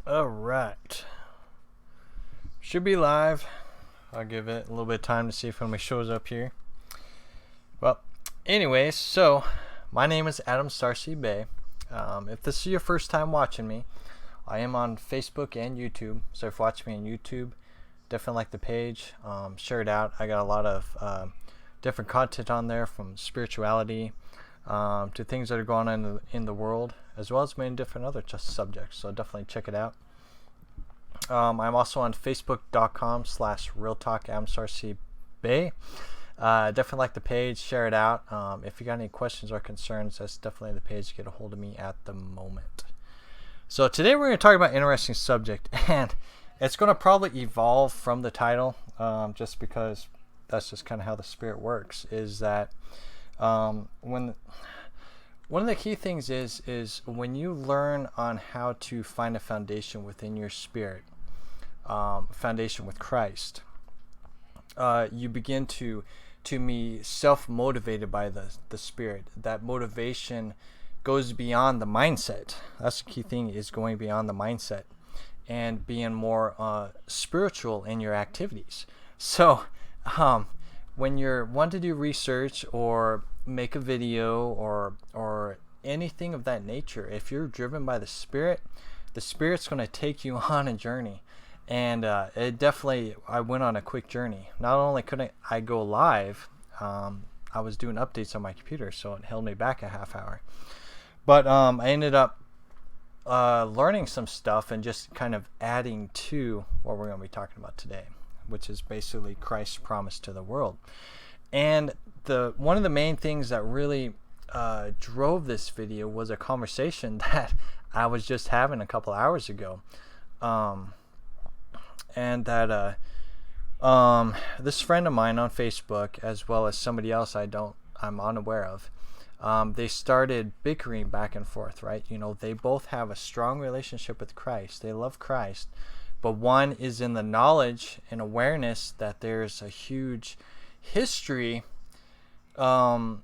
All right. Should be live. I'll give it a little bit of time to see if anybody shows up here. Well, anyways, so my name is Starseed Bey. If this is your first time watching me, I am on Facebook and YouTube. So if you watch me on YouTube, definitely like the page. Share it out. I got a lot of different content on there, from spirituality to things that are going on in the world, as well as many different other subjects. So definitely check it out. I'm also on facebook.com/realtalk. Definitely like the page, share it out. If you got any questions or concerns, that's definitely the page to get a hold of me at the moment. So today we're going to talk about an interesting subject, and it's going to probably evolve from the title, just because that's just kind of how the spirit works. Is that one of the key things is when you learn on how to find a foundation within your spirit, foundation with Christ, you begin to be self-motivated by the spirit. That motivation goes beyond the mindset. That's the key thing, is going beyond the mindset and being more spiritual in your activities. So when you're wanting to do research or make a video or anything of that nature, if you're driven by the spirit's going to take you on a journey. And it definitely, I went on a quick journey. Not only couldn't I go live, I was doing updates on my computer, so it held me back a half hour. But I ended up learning some stuff and just kind of adding to what we're going to be talking about today, which is basically Christ's promise to the world. And one of the main things that really drove this video was a conversation that I was just having a couple hours ago. And that this friend of mine on Facebook, as well as somebody else I'm unaware of, they started bickering back and forth, right? You know, they both have a strong relationship with Christ. They love Christ, but one is in the knowledge and awareness that there's a huge history from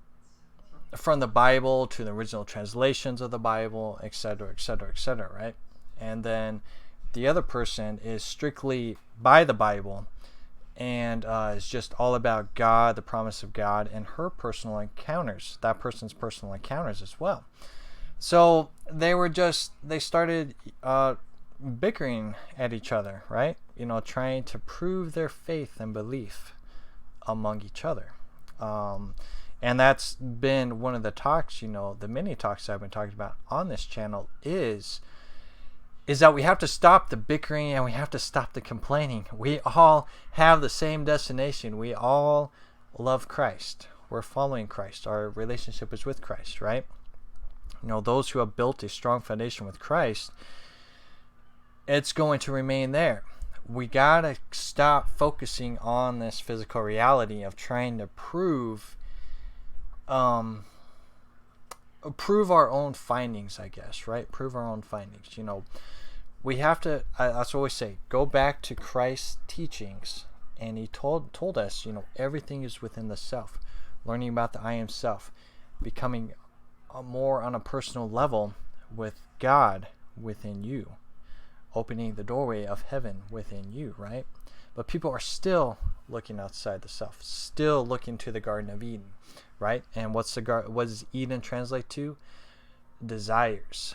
the Bible to the original translations of the Bible, etc., etc., etc., right? And then the other person is strictly by the Bible and is just all about God, the promise of God, and her personal encounters, that person's personal encounters as well. So they started bickering at each other, right? You know, trying to prove their faith and belief among each other. And that's been one of the talks, you know, the many talks I've been talking about on this channel is that we have to stop the bickering and we have to stop the complaining. We all have the same destination. We all love Christ. We're following Christ. Our relationship is with Christ, right? You know, those who have built a strong foundation with Christ, it's going to remain there. We gotta stop focusing on this physical reality of trying to prove our own findings, I guess, right? Prove our own findings. You know, we have to, that's what I always say, go back to Christ's teachings. And he told us, you know, everything is within the self. Learning about the I am self. Becoming more on a personal level with God within you. Opening the doorway of heaven within you, right? But people are still looking outside the self. Still looking to the Garden of Eden, right? And what does Eden translate to? Desires.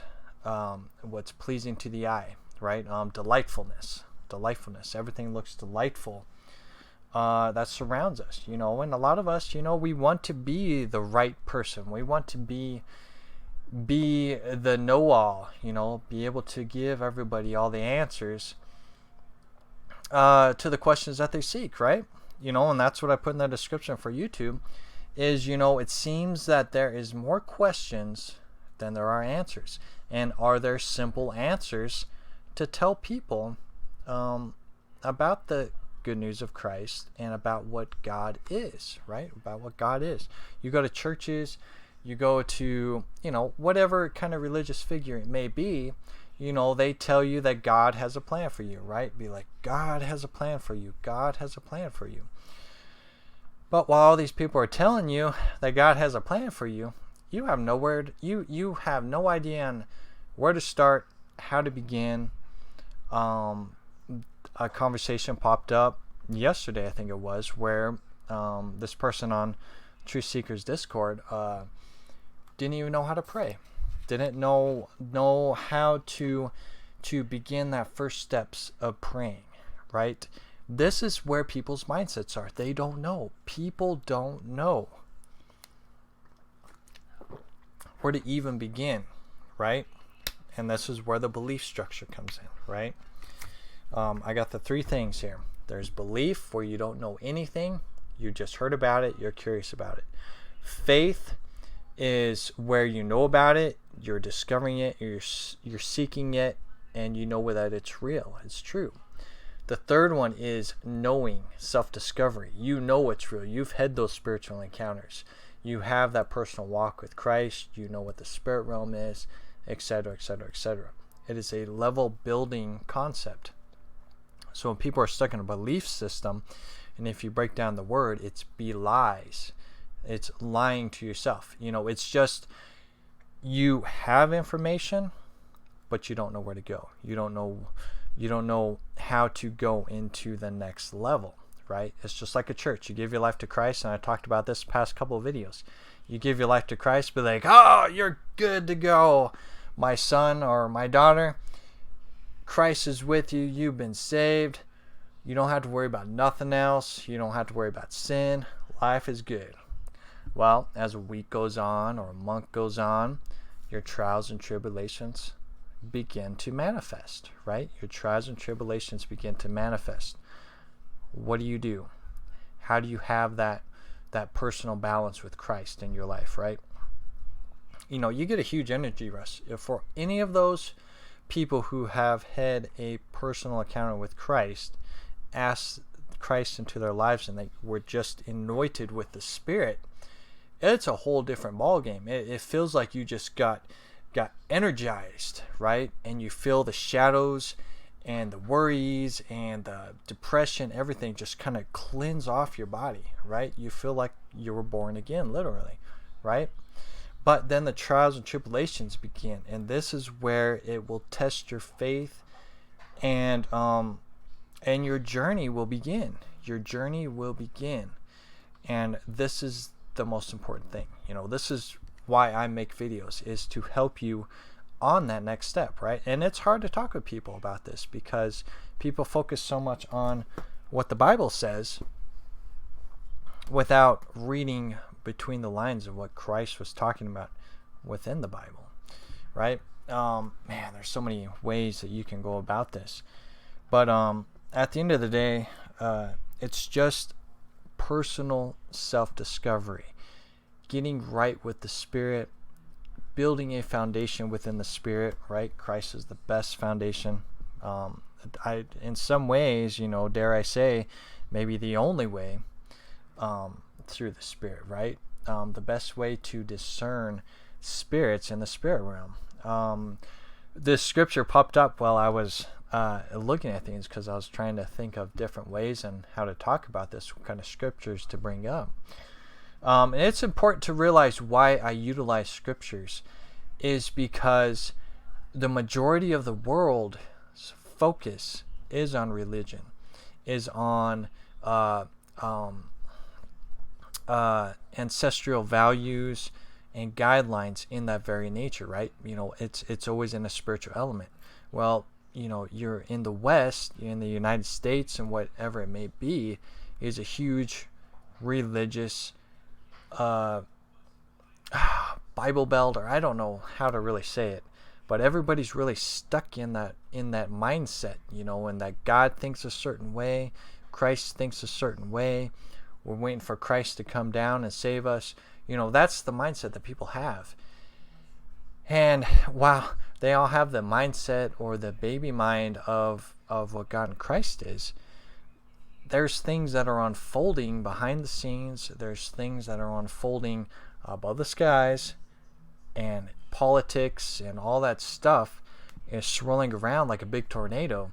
What's pleasing to the eye, right? Delightfulness. Everything looks delightful. That surrounds us, you know. And a lot of us, you know, we want to be the right person. We want to be the know-all, you know, be able to give everybody all the answers to the questions that they seek, right? You know, and that's what I put in the description for YouTube is, you know, it seems that there is more questions than there are answers. And are there simple answers to tell people about the good news of Christ and about what God is, right? About what God is. You go to churches, you go to, you know, whatever kind of religious figure it may be, you know, they tell you that God has a plan for you, right? Be like, God has a plan for you. God has a plan for you. But while all these people are telling you that God has a plan for you, you have no idea on where to start, how to begin, A conversation popped up yesterday, I think it was, where this person on Truth Seekers Discord didn't even know how to pray, didn't know how to begin that first steps of praying, right? This is where people's mindsets are. They don't know. People don't know where to even begin, right? And this is where the belief structure comes in, right? I got the three things here. There's belief, where you don't know anything. You just heard about it. You're curious about it. Faith is where you know about it. You're discovering it. You're seeking it. And you know that it's real. It's true. The third one is knowing, self-discovery. You know it's real. You've had those spiritual encounters. You have that personal walk with Christ. You know what the spirit realm is, etc., etc., etc. It is a level building concept. So when people are stuck in a belief system, and if you break down the word, it's belies. It's lying to yourself. It's just you have information, but you don't know where to go. You don't know how to go into the next level, right? It's just like a church. You give your life to Christ, and I talked about this past couple of videos. You give your life to Christ, be like, oh, you're good to go, my son or my daughter. Christ is with you. You've been saved. You don't have to worry about nothing else. You don't have to worry about sin. Life is good. Well, as a week goes on or a month goes on, your trials and tribulations begin to manifest, right? Your trials and tribulations begin to manifest. What do? How do you have that personal balance with Christ in your life, right? You get a huge energy rush. For any of those people who have had a personal encounter with Christ, ask Christ into their lives, and they were just anointed with the Spirit, it's a whole different ballgame. It feels like you just got energized, right? And you feel the shadows and the worries and the depression, everything just kind of cleanse off your body, right? You feel like you were born again, literally, right? But then the trials and tribulations begin, and this is where it will test your faith, and your journey will begin. Your journey will begin, and this is the most important thing. This is why I make videos, is to help you on that next step, right? And it's hard to talk with people about this because people focus so much on what the Bible says without reading between the lines of what Christ was talking about within the Bible, right? Man, there's so many ways that you can go about this, but at the end of the day, it's just personal self-discovery, getting right with the Spirit, building a foundation within the Spirit, right? Christ is the best foundation. In some ways, dare I say, maybe the only way, through the Spirit, right? The best way to discern spirits in the spirit realm. This scripture popped up while I was looking at things, because I was trying to think of different ways and how to talk about this, what kind of scriptures to bring up. And it's important to realize why I utilize scriptures is because the majority of the world's focus is on religion, is on ancestral values and guidelines in that very nature, right? It's always in a spiritual element. Well, you're in the West, you're in the United States, and whatever it may be, is a huge religious Bible Belt, or I don't know how to really say it, but everybody's really stuck in that mindset, and that God thinks a certain way, Christ thinks a certain way. We're waiting for Christ to come down and save us. That's the mindset that people have. And while they all have the mindset or the baby mind of what God and Christ is, there's things that are unfolding behind the scenes. There's things that are unfolding above the skies, and politics and all that stuff is swirling around like a big tornado.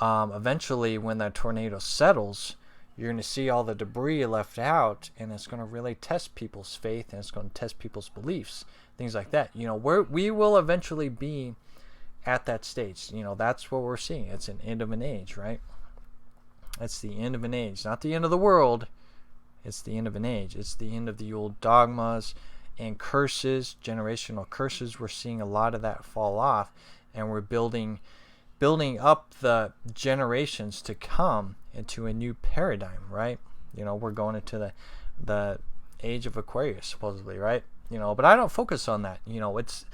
Eventually, when that tornado settles, you're going to see all the debris left out, and it's going to really test people's faith, and it's going to test people's beliefs, things like that. We will eventually be at that stage. That's what we're seeing. It's an end of an age, right? It's the end of an age, not the end of the world. It's the end of an age. It's the end of the old dogmas and curses, generational curses. We're seeing a lot of that fall off, and we're building up the generations to come into a new paradigm, right? We're going into the age of Aquarius, supposedly, right? But I don't focus on that. It's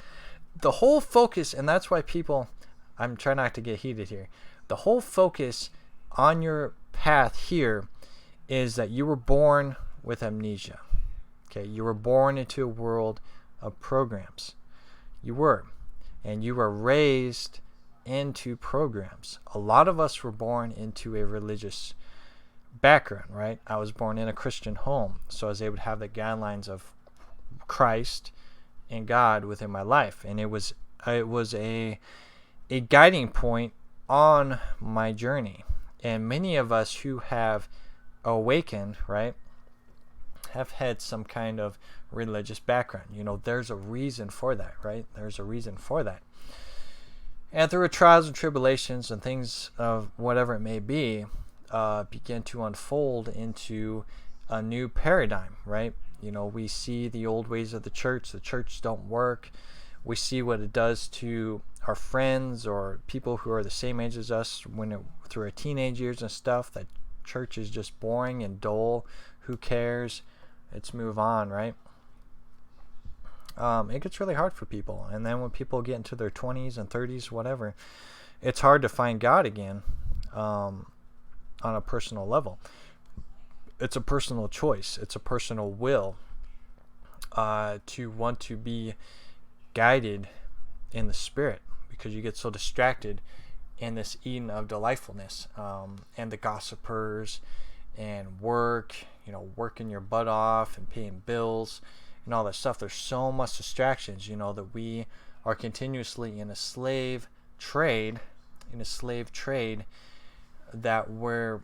the whole focus, and that's why people, I'm trying not to get heated here. The whole focus on your path here is that you were born with amnesia. Okay, you were born into a world of programs. You were. And you were raised into programs. A lot of us were born into a religious background, right? I was born in a Christian home, so I was able to have the guidelines of Christ and God within my life, and it was a guiding point on my journey. And many of us who have awakened, right, have had some kind of religious background. There's a reason for that, right? There's a reason for that. And through trials and tribulations and things of whatever it may be, begin to unfold into a new paradigm, right? We see the old ways of the church. The church don't work. We see what it does to our friends or people who are the same age as us through our teenage years and stuff. That church is just boring and dull. Who cares? Let's move on, right? It gets really hard for people. And then when people get into their 20s and 30s, whatever, it's hard to find God again on a personal level. It's a personal choice. It's a personal will to want to be guided in the Spirit, because you get so distracted in this Eden of delightfulness, and the gossipers and working your butt off and paying bills and all that stuff. There's so much distractions, that we are continuously in a slave trade, that we're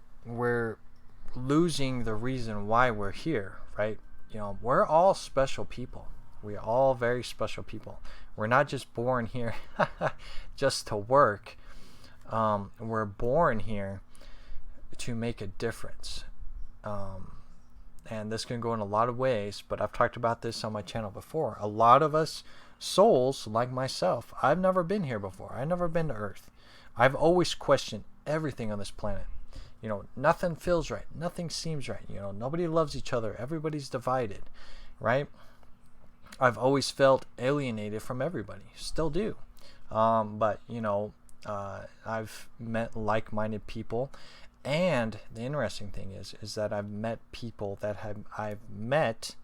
losing the reason why we're here, right? We're all special people. We're all very special people. We're not just born here just to work. We're born here to make a difference. And this can go in a lot of ways, but I've talked about this on my channel before. A lot of us souls, like myself, I've never been here before. I've never been to Earth. I've always questioned everything on this planet. Nothing feels right. Nothing seems right. Nobody loves each other. Everybody's divided, right? I've always felt alienated from everybody. Still do. But I've met like-minded people. And the interesting thing is that I've met people that I've met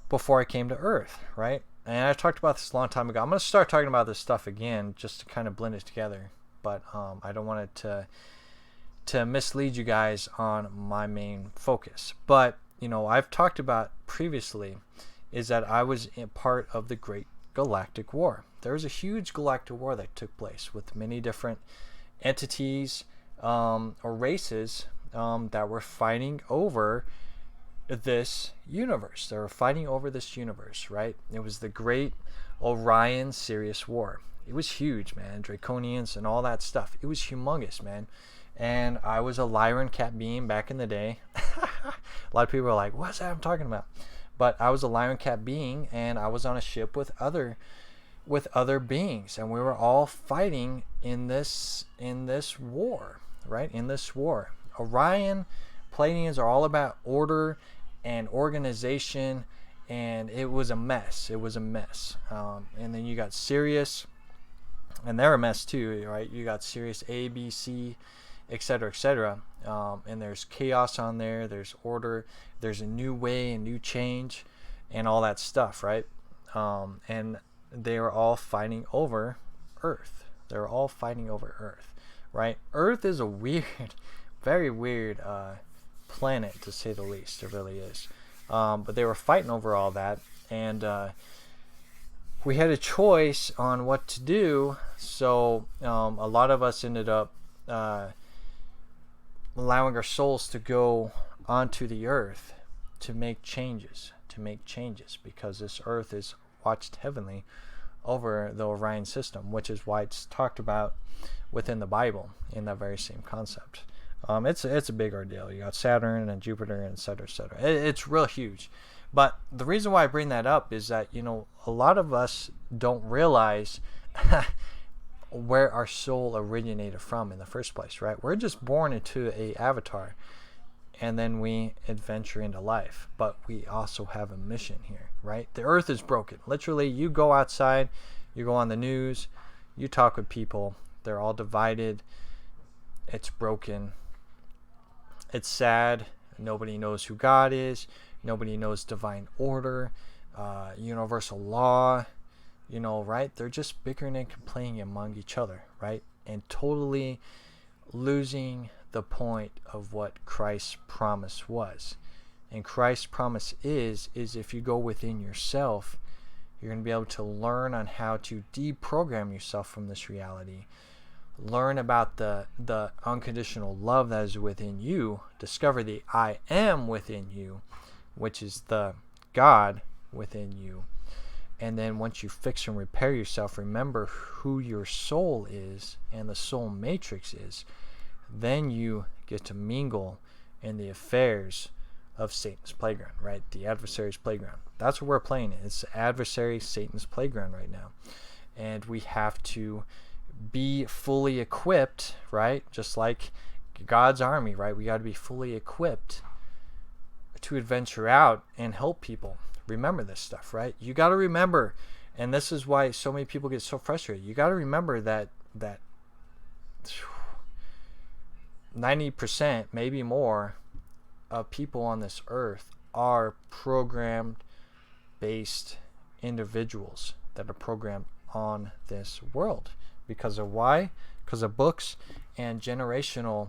before I came to Earth, right? And I talked about this a long time ago. I'm going to start talking about this stuff again just to kind of blend it together. But I don't want it to mislead you guys on my main focus. But, I've talked about previously is that I was in part of the Great Galactic War. There was a huge galactic war that took place with many different entities or races that were fighting over this universe. They were fighting over this universe, right? It was the Great Orion Sirius War. It was huge, man. Draconians and all that stuff. It was humongous, man. And I was a Lyran Cat being back in the day. A lot of people are like, what's that I'm talking about? But I was a Lyran Cat being, and I was on a ship with other beings, and we were all fighting in this war, right? In this war. Orion Pleiadians are all about order and organization, and it was a mess. It was a mess. And then you got Sirius, and they're a mess too, right? You got Sirius A, B, C, etc., etc. And there's chaos on there. There's order. There's a new way, a new change, and all that stuff, right? And they were all fighting over Earth. They were all fighting over Earth, right? Earth is a weird, very weird planet, to say the least. It really is. But they were fighting over all that, and we had a choice on what to do. So a lot of us ended up allowing our souls to go onto the earth to make changes, because this earth is watched heavenly over the Orion system, which is why it's talked about within the Bible in that very same concept. It's a big ordeal. You got Saturn and Jupiter and et cetera, et cetera. It's real huge. But the reason why I bring that up is that, a lot of us don't realize where our soul originated from in the first place, right? We're just born into a avatar, and then we adventure into life. But we also have a mission here, right? The earth is broken. Literally, you go outside, you go on the news, you talk with people, they're all divided. It's broken. It's sad. Nobody knows who God is. Nobody knows divine order, universal law, right? They're just bickering and complaining among each other, right? And totally losing the point of what Christ's promise was. And Christ's promise is if you go within yourself, you're going to be able to learn on how to deprogram yourself from this reality. Learn about the unconditional love that is within you. Discover the I am within you, which is the God within you. And then once you fix and repair yourself, remember who your soul is and the soul matrix is. Then you get to mingle in the affairs of Satan's playground, right? The adversary's playground. That's what we're playing in. It's adversary, Satan's playground right now. And we have to be fully equipped, right? Just like God's army, right? We got to be fully equipped to adventure out and help people. Remember this stuff, right? You got to remember, and this is why so many people get so frustrated. You got to remember that 90%, maybe more, of people on this earth are program-based individuals that are programmed on this world. Because of why? Because of books and generational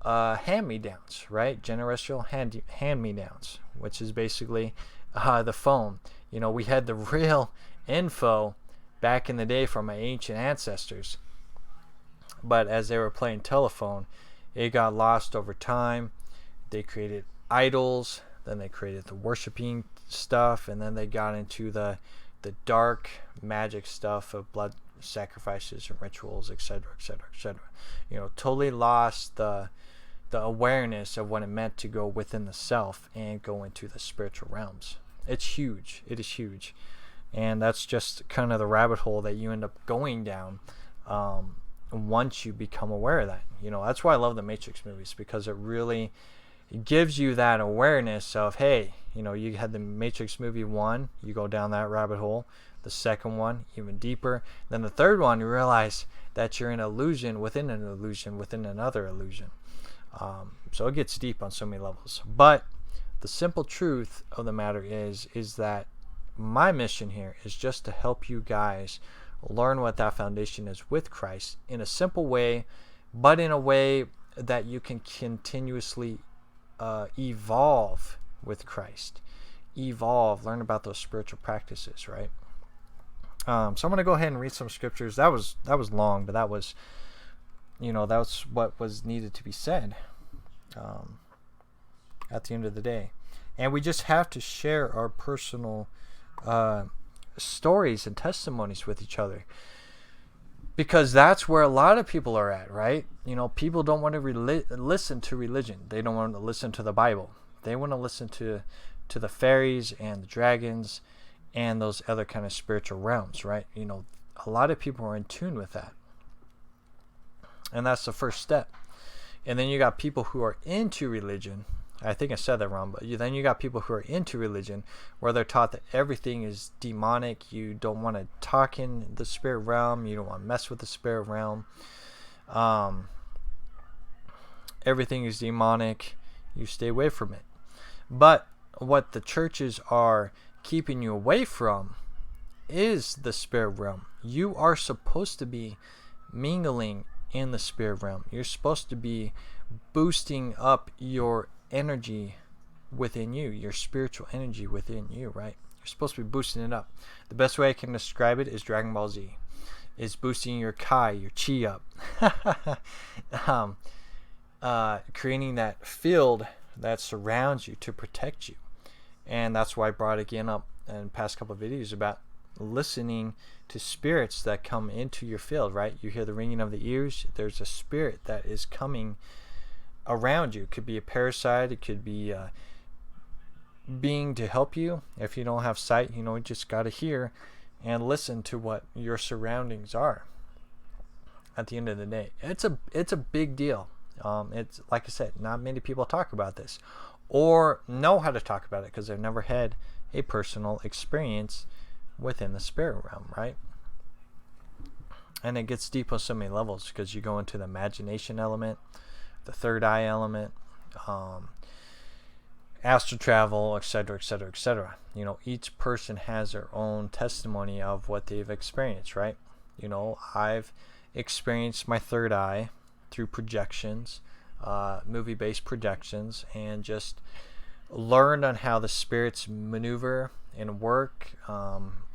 hand-me-downs, right? Generational hand-me-downs, which is basically the phone. We had the real info back in the day from my ancient ancestors. But as they were playing telephone, it got lost over time. They created idols, then they created the worshiping stuff, and then they got into the dark magic stuff of blood sacrifices and rituals, etc., etc., etc. Totally lost the awareness of what it meant to go within the self and go into the spiritual realms. It's huge. It is huge. And that's just kind of the rabbit hole that you end up going down once you become aware of that. That's why I love the Matrix movies, because it really gives you that awareness of, hey, you had the Matrix movie 1, you go down that rabbit hole. The second one, even deeper. Then the third one, you realize that you're in an illusion within an illusion within another illusion. So it gets deep on so many levels. But the simple truth of the matter is that my mission here is just to help you guys learn what that foundation is with Christ in a simple way, but in a way that you can continuously evolve with Christ. Learn about those spiritual practices, right? So I'm going to go ahead and read some scriptures. That was long, but that was what was needed to be said at the end of the day. And we just have to share our personal stories and testimonies with each other, because that's where a lot of people are at, right? People don't want to listen to religion. They don't want to listen to the Bible. They want to listen to the fairies and the dragons and those other kind of spiritual realms, right? A lot of people are in tune with that. And that's the first step. And then you got people who are into religion. I think I said that wrong, but then you got people who are into religion where they're taught that everything is demonic. You don't want to talk in the spirit realm. You don't want to mess with the spirit realm. Everything is demonic. You stay away from it. But what the churches are keeping you away from is the spirit realm. You are supposed to be mingling in the spirit realm. You're supposed to be boosting up your energy within you, your spiritual energy within you, right? You're supposed to be boosting it up. The best way I can describe it is Dragon Ball Z. Is boosting your Kai, your Chi up. Creating that field that surrounds you to protect you. And that's why I brought again up in the past couple of videos about listening to spirits that come into your field, right? You hear the ringing of the ears. There's a spirit that is coming around you. It could be a parasite. It could be a being to help you. If you don't have sight, you just got to hear and listen to what your surroundings are. At the end of the day, it's a big deal. It's like I said, not many people talk about this or know how to talk about it because they've never had a personal experience within the spirit realm, right? And it gets deep on so many levels because you go into the imagination element, the third eye element, astral travel, etc., etc., etc. Each person has their own testimony of what they've experienced, right? I've experienced my third eye through projections, movie-based projections, and just learned on how the spirits maneuver and work,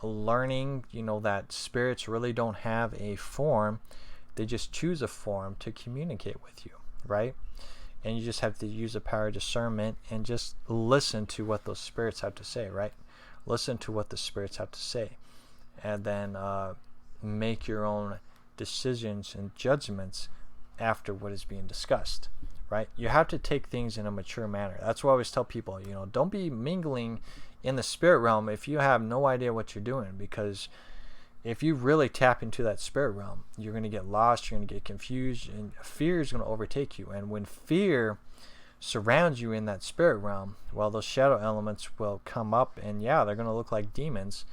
learning, that spirits really don't have a form. They just choose a form to communicate with you, right? And you just have to use the power of discernment and just listen to what those spirits have to say, right? Listen to what the spirits have to say. And then make your own decisions and judgments after what is being discussed, right? You have to take things in a mature manner. That's why I always tell people, don't be mingling in the spirit realm if you have no idea what you're doing, because if you really tap into that spirit realm, you're going to get lost, you're going to get confused, and fear is going to overtake you. And when fear surrounds you in that spirit realm, well, those shadow elements will come up, and yeah, they're going to look like demons,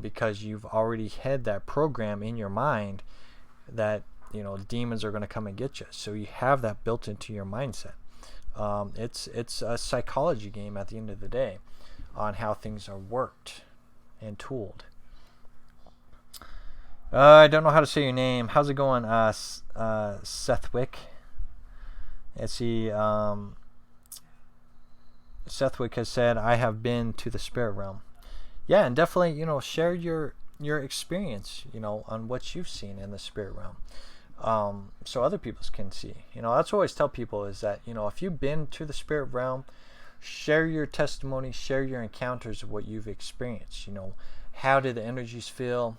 because you've already had that program in your mind that demons are going to come and get you. So you have that built into your mindset. It's a psychology game at the end of the day on how things are worked and tooled. I don't know how to say your name. How's it going, Sethwick? Let's see. Sethwick has said, I have been to the spirit realm. Yeah, and definitely, share your experience, on what you've seen in the spirit realm, so other people can see. That's what I always tell people is that, if you've been to the spirit realm, share your testimony, share your encounters of what you've experienced. How did the energies feel?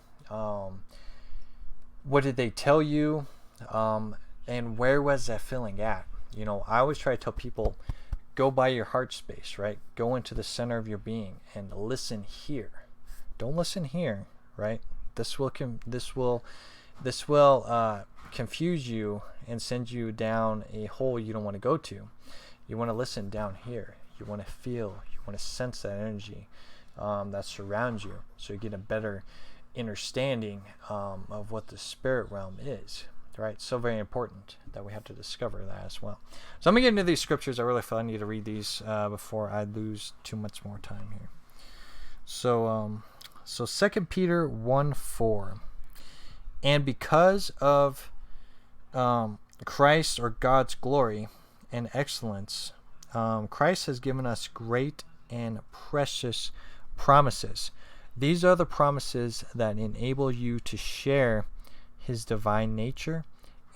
What did they tell you? And where was that feeling at? I always try to tell people, go by your heart space, right? Go into the center of your being and listen here. Don't listen here, right? This will confuse you and send you down a hole you don't want to go to. You want to listen down here. You want to feel. You want to sense that energy that surrounds you, so you get a better understanding of what the spirit realm is. Right, so very important that we have to discover that as well. So I'm gonna get into these scriptures. I really feel I need to read these before I lose too much more time here. So 2 Peter 1:4, and because of Christ or God's glory and excellence, Christ has given us great and precious promises. These are the promises that enable you to share His divine nature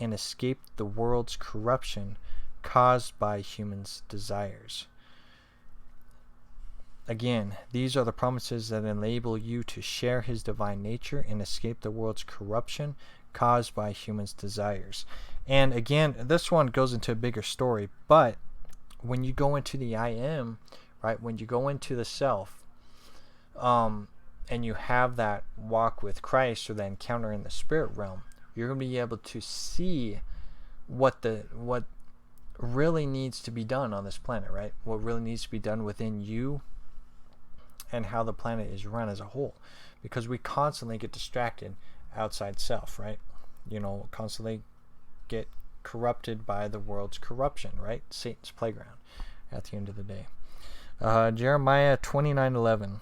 and escape the world's corruption caused by humans' desires. Again, these are the promises that enable you to share His divine nature and escape the world's corruption caused by humans' desires. And again, this one goes into a bigger story, but when you go into the I am, right, when you go into the self, and you have that walk with Christ or that encounter in the spirit realm, you're going to be able to see what really needs to be done on this planet, right? What really needs to be done within you and how the planet is run as a whole. Because we constantly get distracted outside self, right? Constantly get corrupted by the world's corruption, right? Satan's playground at the end of the day. Jeremiah 29:11.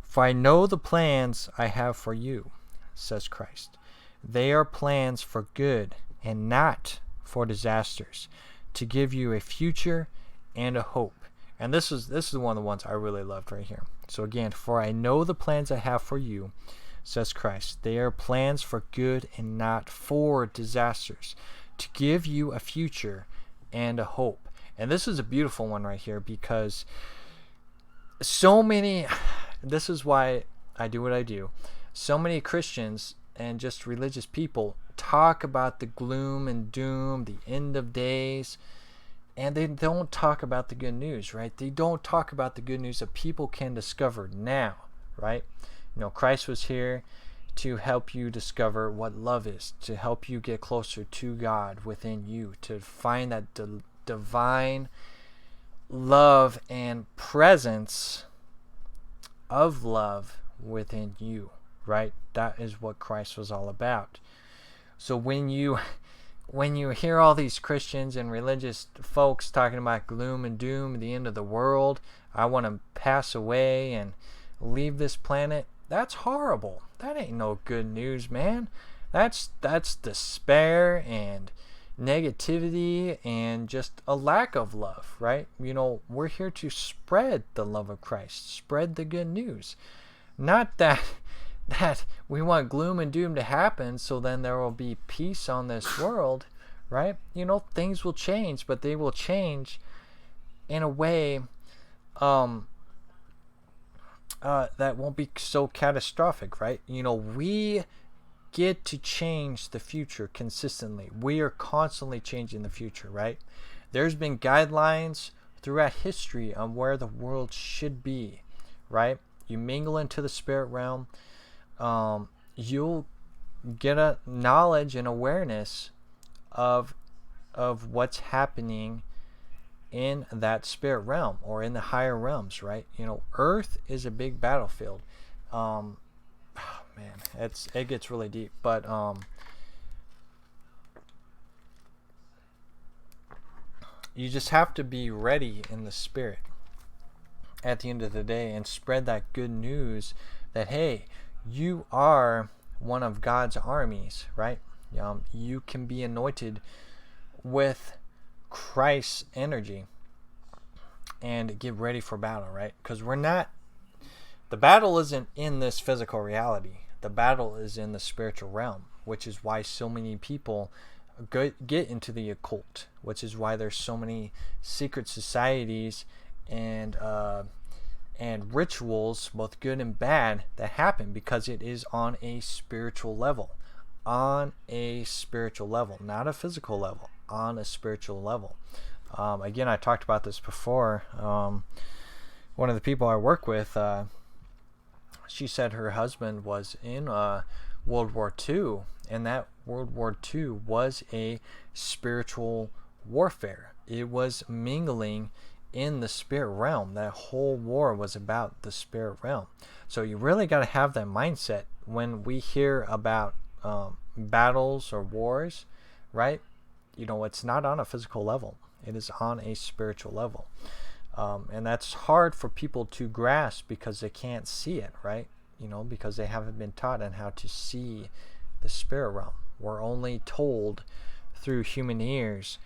For I know the plans I have for you, says Christ. They are plans for good and not for disasters, to give you a future and a hope. And this is one of the ones I really loved right here. So again, for I know the plans I have for you, says Christ. They are plans for good and not for disasters, to give you a future and a hope. And this is a beautiful one right here, because so many, this is why I do what I do. So many Christians and just religious people talk about the gloom and doom, the end of days, and they don't talk about the good news, right? They don't talk about the good news that people can discover now, right? Christ was here to help you discover what love is, to help you get closer to God within you, to find that divine love and presence of love within you, right? That is what Christ was all about. So when you hear all these Christians and religious folks talking about gloom and doom, the end of the world, I want to pass away and leave this planet, that's horrible. That ain't no good news, man. That's despair and negativity and just a lack of love, right? We're here to spread the love of Christ, spread the good news. Not that we want gloom and doom to happen so then there will be peace on this world, right? Things will change, but they will change in a way that won't be so catastrophic, right? We get to change the future consistently. We are constantly changing the future, right? There's been guidelines throughout history on where the world should be, right? You mingle into the spirit realm, you'll get a knowledge and awareness of what's happening in that spirit realm or in the higher realms, right? Earth is a big battlefield. Man, it gets really deep, but you just have to be ready in the spirit at the end of the day and spread that good news that, hey, you are one of God's armies, right? You can be anointed with Christ's energy and get ready for battle, right? Because the battle isn't in this physical reality. The battle is in the spiritual realm, which is why so many people get into the occult, which is why there's so many secret societies and rituals, both good and bad, that happen because it is on a spiritual level. On a spiritual level, not a physical level, on a spiritual level. Again, I talked about this before. One of the people I work with, she said her husband was in World War II, and that World War II was a spiritual warfare. It was mingling in the spirit realm. That whole war was about the spirit realm. So you really got to have that mindset when we hear about battles or wars, right? It's not on a physical level. It is on a spiritual level. And that's hard for people to grasp because they can't see it, right? Because they haven't been taught on how to see the spirit realm. We're only told through human ears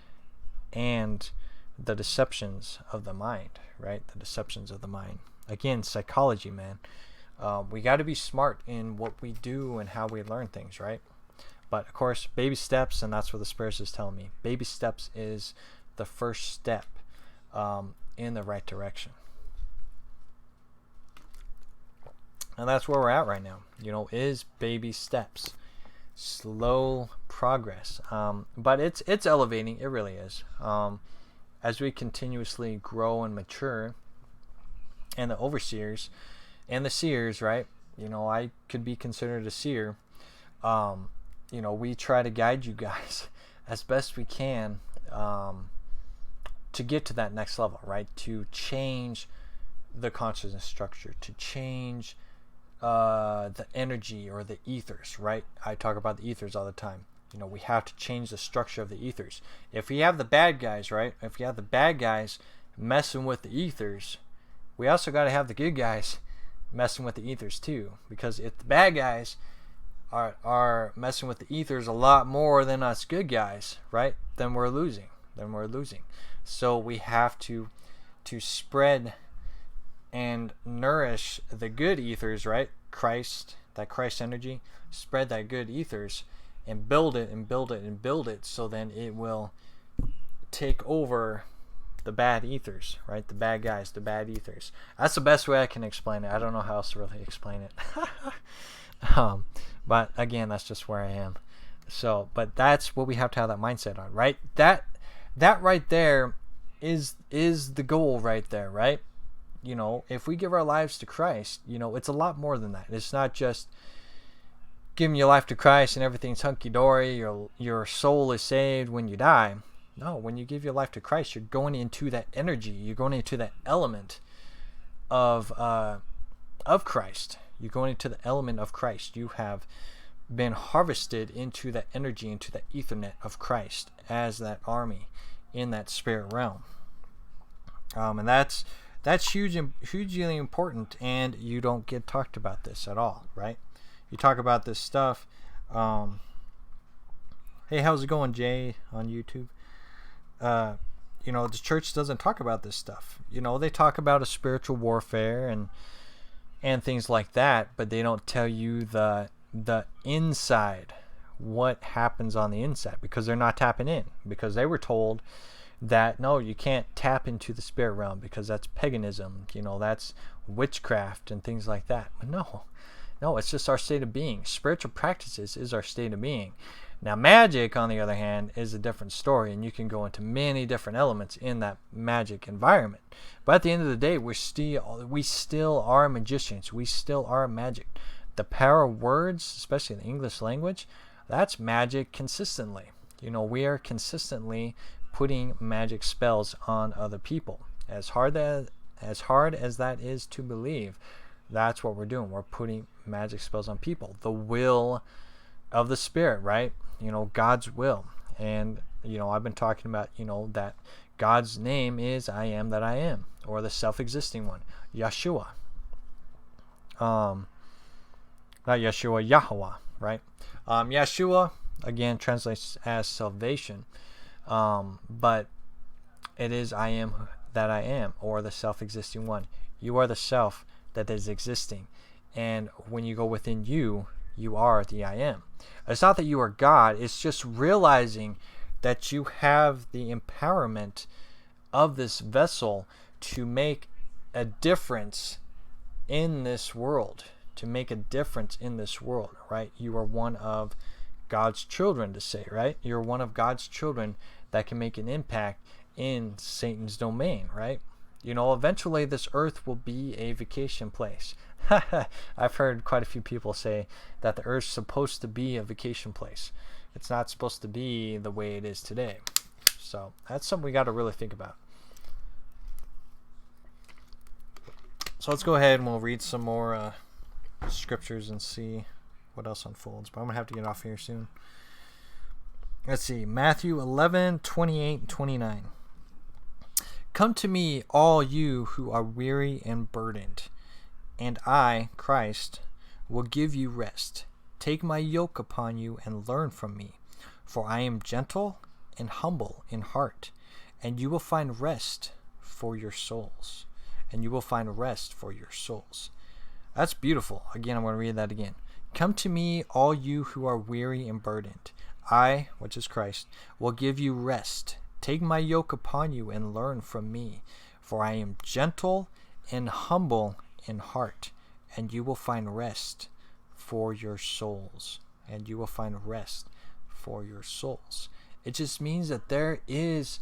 and the deceptions of the mind, right? The deceptions of the mind. Again, psychology, man. We got to be smart in what we do and how we learn things, right? But of course, baby steps, and that's what the Spirit is telling me. Baby steps is the first step in the right direction. And that's where we're at right now, is baby steps. Slow progress. But it's elevating. It really is. As we continuously grow and mature, and the overseers and the seers, right? I could be considered a seer. We try to guide you guys as best we can to get to that next level, right? To change the consciousness structure, to change the energy or the ethers, right? I talk about the ethers all the time. We have to change the structure of the ethers. If we have the bad guys, right? If we have the bad guys messing with the ethers, we also got to have the good guys messing with the ethers too. Because if the bad guys are messing with the ethers a lot more than us good guys, right? Then we're losing. So we have to spread and nourish the good ethers, right? Christ, that Christ energy, spread that good ethers and build it and build it and build it, so then it will take over the bad ethers, right? The bad guys, the bad ethers. That's the best way I can explain it. I don't know how else to really explain it. But again, that's just where I am. So, but that's what we have to have that mindset on, right? That right there is the goal right there, right? If we give our lives to Christ, it's a lot more than that. It's not just giving your life to Christ and everything's hunky-dory, your soul is saved when you die. No, when you give your life to Christ, you're going into that energy. You're going into that element of Christ. You're going into the element of Christ. You have been harvested into that energy, into that ethernet of Christ as that army in that spirit realm. And that's hugely important, and you don't get talked about this at all, right? You talk about this stuff. Hey, how's it going, Jay, on YouTube? The church doesn't talk about this stuff. They talk about a spiritual warfare and things like that, but they don't tell you the inside, what happens on the inside, because they're not tapping in, because they were told that no, you can't tap into the spirit realm because that's paganism, that's witchcraft and things like that. But no, it's just our state of being. Spiritual practices is our state of being. Now, magic, on the other hand, is a different story, and you can go into many different elements in that magic environment. But at the end of the day, we still are magicians. We still are magic. The power of words, especially in the English language, that's magic consistently. We are consistently putting magic spells on other people. As hard as that is to believe, that's what we're doing. We're putting magic spells on people. The will of the Spirit, right? God's will. And, I've been talking about, that God's name is I am that I am, or the self-existing one, Yeshua. Not Yeshua, Yahweh, right? Yeshua, again, translates as salvation. But it is I am that I am, or the self-existing one. You are the self that is existing. And when you go within you, you are the I am. It's not that you are God. It's just realizing that you have the empowerment of this vessel to make a difference in this world. To make a difference in this world, right? You are one of God's children, to say, right? You're one of God's children that can make an impact in Satan's domain, right? Eventually this earth will be a vacation place. I've heard quite a few people say that the earth's supposed to be a vacation place. It's not supposed to be the way it is today. So that's something we got to really think about. So let's go ahead and we'll read some more scriptures and see what else unfolds. But I'm going to have to get off here soon. Let's see. Matthew 11:28 and 29. Come to me, all you who are weary and burdened, and I, Christ, will give you rest. Take my yoke upon you and learn from me, for I am gentle and humble in heart, and you will find rest for your souls. And you will find rest for your souls. That's beautiful. Again, I'm going to read that again. Come to me, all you who are weary and burdened. I, which is Christ, will give you rest. Take my yoke upon you and learn from me, for I am gentle and humble in heart, and you will find rest for your souls. And you will find rest for your souls. It just means that there is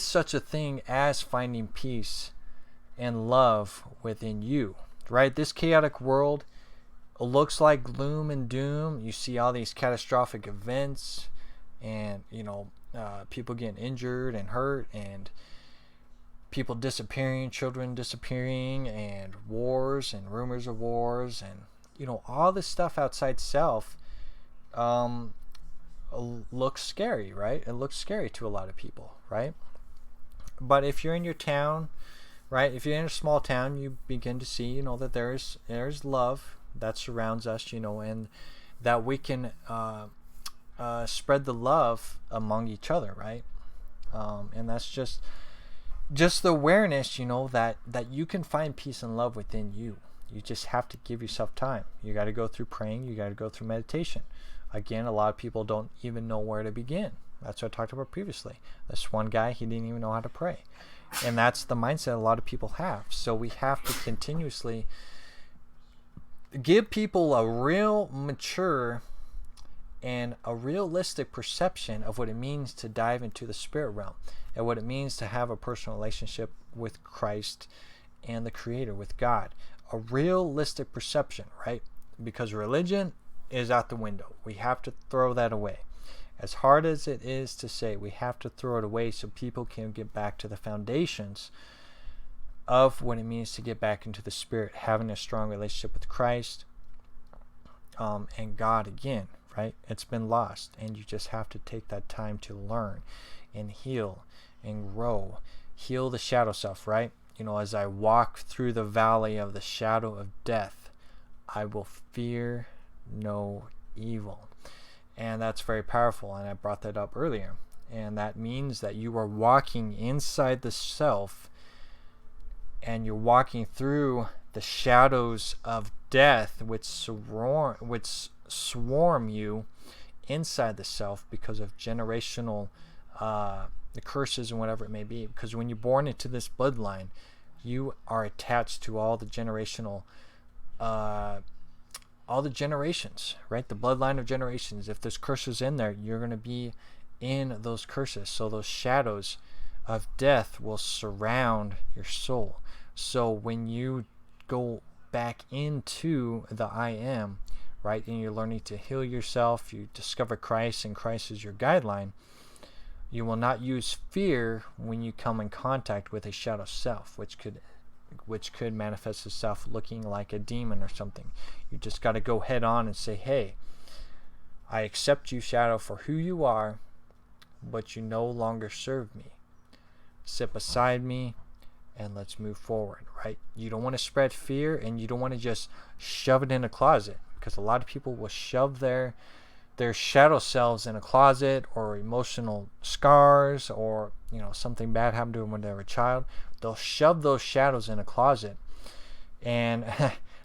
such a thing as finding peace and love within you, right? This chaotic world looks like gloom and doom. You see all these catastrophic events, and people getting injured and hurt, and people disappearing, children disappearing, and wars and rumors of wars, and all this stuff outside self looks scary, right? It looks scary to a lot of people, right? But if you're in your town, right, if you're in a small town, you begin to see that there's love that surrounds us, and that we can spread the love among each other, right? And that's just the awareness, that you can find peace and love within you. You just have to give yourself time. You got to go through praying. You got to go through meditation. Again, a lot of people don't even know where to begin. That's what I talked about previously. This one guy, he didn't even know how to pray. And that's the mindset a lot of people have. So we have to continuously give people a real mature and a realistic perception of what it means to dive into the spirit realm and what it means to have a personal relationship with Christ and the Creator, with God. A realistic perception, right? Because religion is out the window. We have to throw that away. As hard as it is to say, we have to throw it away so people can get back to the foundations of what it means to get back into the spirit, having a strong relationship with Christ and God again, right? It's been lost, and you just have to take that time to learn and heal and grow. Heal the shadow self, right? As I walk through the valley of the shadow of death, I will fear no evil. And that's very powerful, and I brought that up earlier. And that means that you are walking inside the self, and you're walking through the shadows of death which swarm you inside the self because of generational the curses and whatever it may be. Because when you're born into this bloodline, you are attached to all the generational all the generations, right? The bloodline of generations. If there's curses in there, you're going to be in those curses. So those shadows of death will surround your soul. So when you go back into the I am, right, and you're learning to heal yourself, you discover Christ, and Christ is your guideline, you will not use fear when you come in contact with a shadow self, which could manifest itself looking like a demon or something. You just got to go head on and say, hey, I accept you, shadow, for who you are, but you no longer serve me. Sit beside me and let's move forward, right? You don't want to spread fear, and you don't want to just shove it in a closet, because a lot of people will shove their shadow selves in a closet, or emotional scars, or something bad happened to them when they were a child. They'll shove those shadows in a closet, and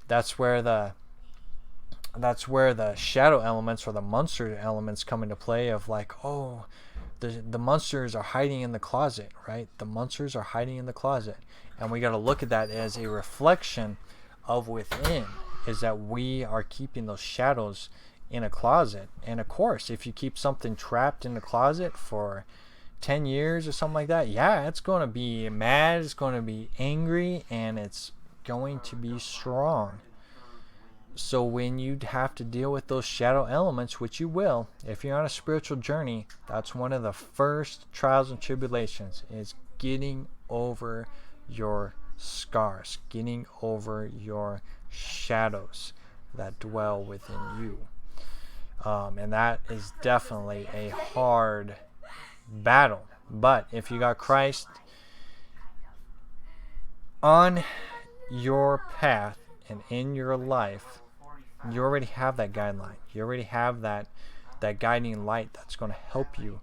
that's where the shadow elements or the monster elements come into play, of like, oh, the monsters are hiding in the closet, right? The monsters are hiding in the closet, and we got to look at that as a reflection of within, is that we are keeping those shadows in a closet. And of course, if you keep something trapped in the closet for 10 years or something like that, yeah, it's going to be mad, it's going to be angry, and it's going to be strong. So when you have to deal with those shadow elements, which you will, if you're on a spiritual journey, that's one of the first trials and tribulations, is getting over your scars, getting over your shadows that dwell within you. And that is definitely a hard battle. But if you got Christ on your path and in your life, you already have that guideline. You already have that guiding light that's going to help you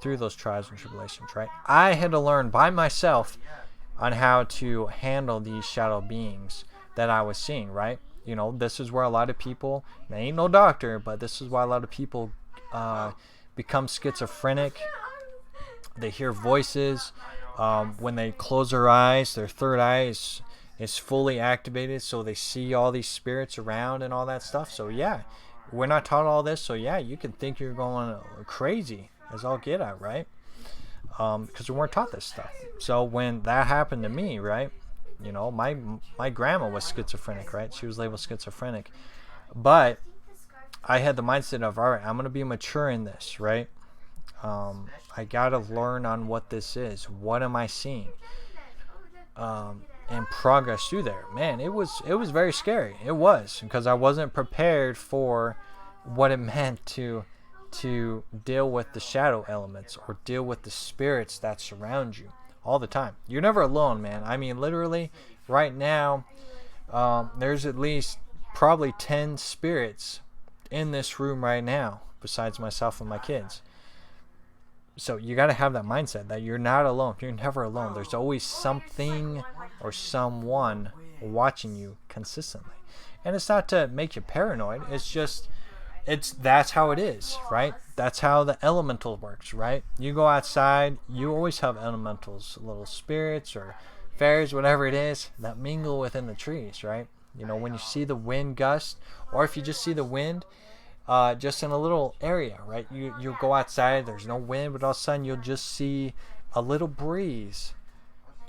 through those trials and tribulations, right? I had to learn by myself on how to handle these shadow beings that I was seeing, right? This is where a lot of people, I ain't no doctor, but this is why a lot of people become schizophrenic. They hear voices. When they close their eyes, their third eye is fully activated, so they see all these spirits around and all that stuff. So yeah, we're not taught all this, so yeah, you can think you're going crazy as all get out, right? Because we weren't taught this stuff. So when that happened to me, right, my grandma was schizophrenic, right? She was labeled schizophrenic, but I had the mindset of, all right, I'm going to be mature in this, right? I got to learn on what this is. What am I seeing? And progress through there. Man, it was very scary. It was, because I wasn't prepared for what it meant to deal with the shadow elements, or deal with the spirits that surround you all the time. You're never alone, man. I mean, literally, right now, there's at least probably 10 spirits in this room right now, besides myself and my kids. So you got to have that mindset that you're not alone. You're never alone. There's always something or someone watching you consistently. And it's not to make you paranoid. It's just that's how it is, right? That's how the elemental works, right? You go outside, you always have elementals, little spirits or fairies, whatever it is, that mingle within the trees, right? When you see the wind gust, or if you just see the wind just in a little area, right? You go outside, there's no wind, but all of a sudden you'll just see a little breeze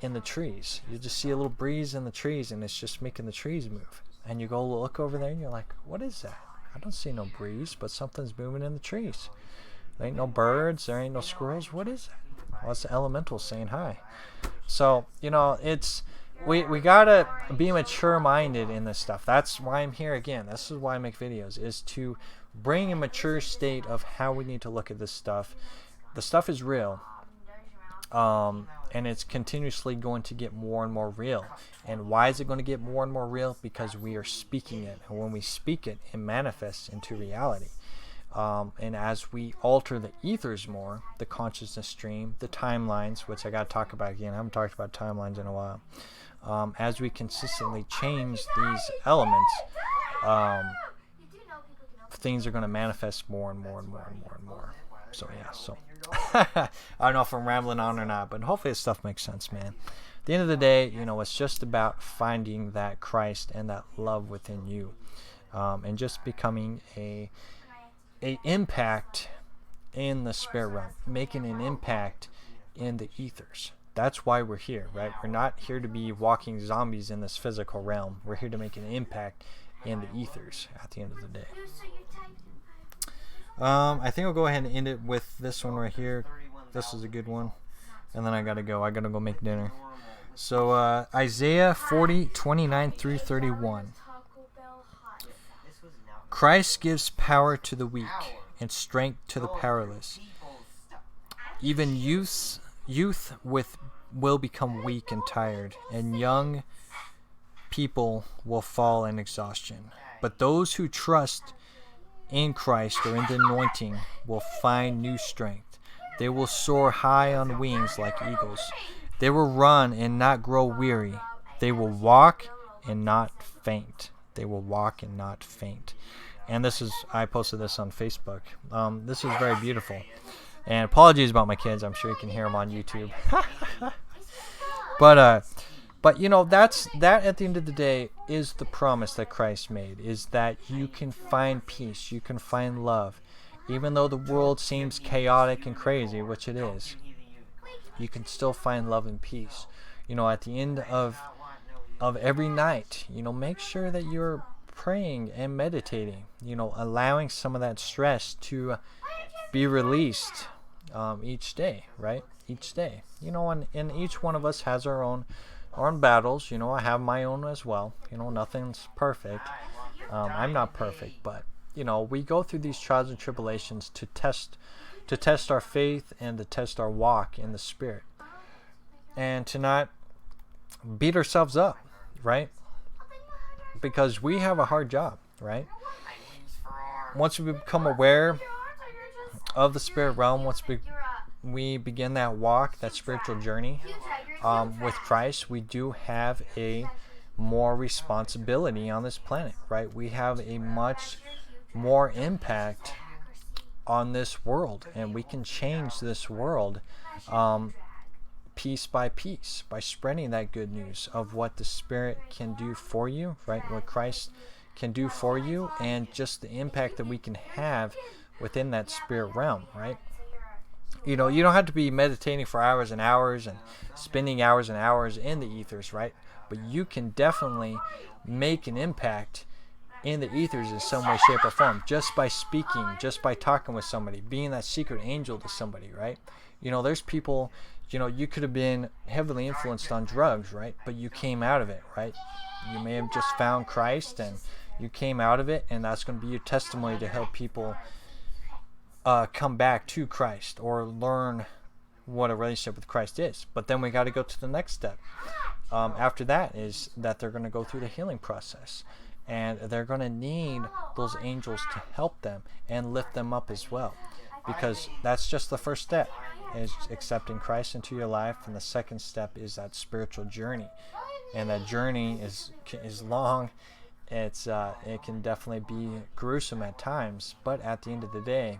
in the trees. You just see a little breeze in the trees, and it's just making the trees move. And you go look over there, and you're like, what is that? I don't see no breeze, but something's moving in the trees. There ain't no birds, there ain't no squirrels. What is that? Well, it's the elementals saying hi. So, it's we gotta be mature-minded in this stuff. That's why I'm here again. This is why I make videos, is to bring a mature state of how we need to look at this stuff. The stuff is real. And it's continuously going to get more and more real. And why is it going to get more and more real? Because we are speaking it. And when we speak it, it manifests into reality. And as we alter the ethers more, the consciousness stream, the timelines, which I got to talk about again. I haven't talked about timelines in a while. As we consistently change these elements, things are going to manifest more and more and more and more and more. So yeah, so I don't know if I'm rambling on or not, but hopefully this stuff makes sense, man. At the end of the day, it's just about finding that Christ and that love within you, and just becoming a impact in the spirit realm, making an impact in the ethers. That's why we're here, right? We're not here to be walking zombies in this physical realm. We're here to make an impact in the ethers at the end of the day. I think I'll go ahead and end it with this one right here. This is a good one. And then I gotta go make dinner. So Isaiah 40:29 through 31. Christ gives power to the weak and strength to the powerless. Even youth will become weak and tired, and young people will fall in exhaustion. But those who trust in Christ or in the anointing will find new strength. They will soar high on wings like eagles. They will run and not grow weary. They will walk and not faint. They will walk and not faint. And I posted this on Facebook. This is very beautiful. And apologies about my kids. I'm sure you can hear them on YouTube. But that's at the end of the day is the promise that Christ made, is that you can find peace, you can find love, even though the world seems chaotic and crazy, which it is. You can still find love and peace. At the end of every night, make sure that you're praying and meditating. Allowing some of that stress to be released each day, right? Each day, and each one of us has our own battles. I have my own as well. Nothing's perfect. I'm not perfect, but we go through these trials and tribulations to test our faith and to test our walk in the Spirit, and to not beat ourselves up, right? Because we have a hard job, right? Once we become aware of the spirit realm, once we begin that walk, that spiritual journey with Christ, we do have a more responsibility on this planet, right? We have a much more impact on this world, and we can change this world piece by piece by spreading that good news of what the Spirit can do for you, right? What Christ can do for you, and just the impact that we can have within that spirit realm, right? You don't have to be meditating for hours and hours and spending hours and hours in the ethers, right? But you can definitely make an impact in the ethers in some way, shape, or form, just by speaking, just by talking with somebody, being that secret angel to somebody, right? There's people, you could have been heavily influenced on drugs, right? But you came out of it, right? You may have just found Christ and you came out of it, and that's going to be your testimony to help people come back to Christ or learn what a relationship with Christ is. But then we got to go to the next step. After that is that they're going to go through the healing process, and they're going to need those angels to help them and lift them up as well, because that's just the first step, is accepting Christ into your life, and the second step is that spiritual journey, and that journey is long it can definitely be gruesome at times, but at the end of the day,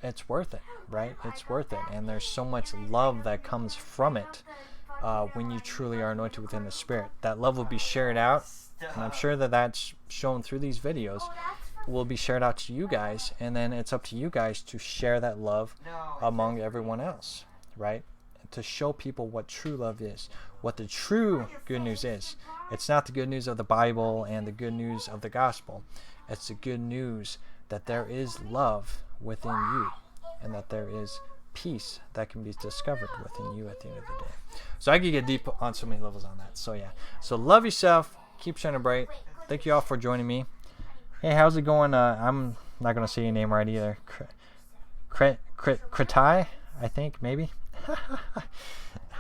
it's worth it, right? It's worth it, and there's so much love that comes from it when you truly are anointed within the Spirit. That love will be shared out, and I'm sure that that's shown through these videos. Will be shared out to you guys, and then it's up to you guys to share that love among everyone else, right? To show people what true love is, what the true good news is. It's not the good news of the Bible and the good news of the gospel. It's the good news that there is love within you, and that there is peace that can be discovered within you at the end of the day. So I could get deep on so many levels on that. So yeah, so love yourself, keep shining bright. Thank you all for joining me. Hey, how's it going? I'm not gonna say your name right either. Kretai, I think, maybe.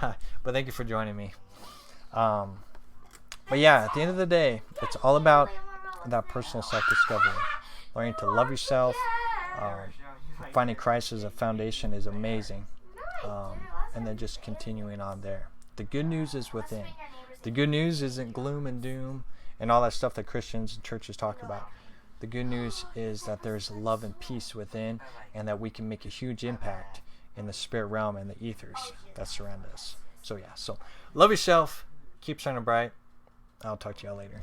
But thank you for joining me. But yeah, at the end of the day, it's all about that personal self-discovery, learning to love yourself. Finding Christ as a foundation is amazing, and then just continuing on there. The good news is within. The good news isn't gloom and doom and all that stuff that Christians and churches talk about. The good news is that there's love and peace within, and that we can make a huge impact in the spirit realm and the ethers that surround us. So yeah, so love yourself, keep shining bright. I'll talk to y'all later.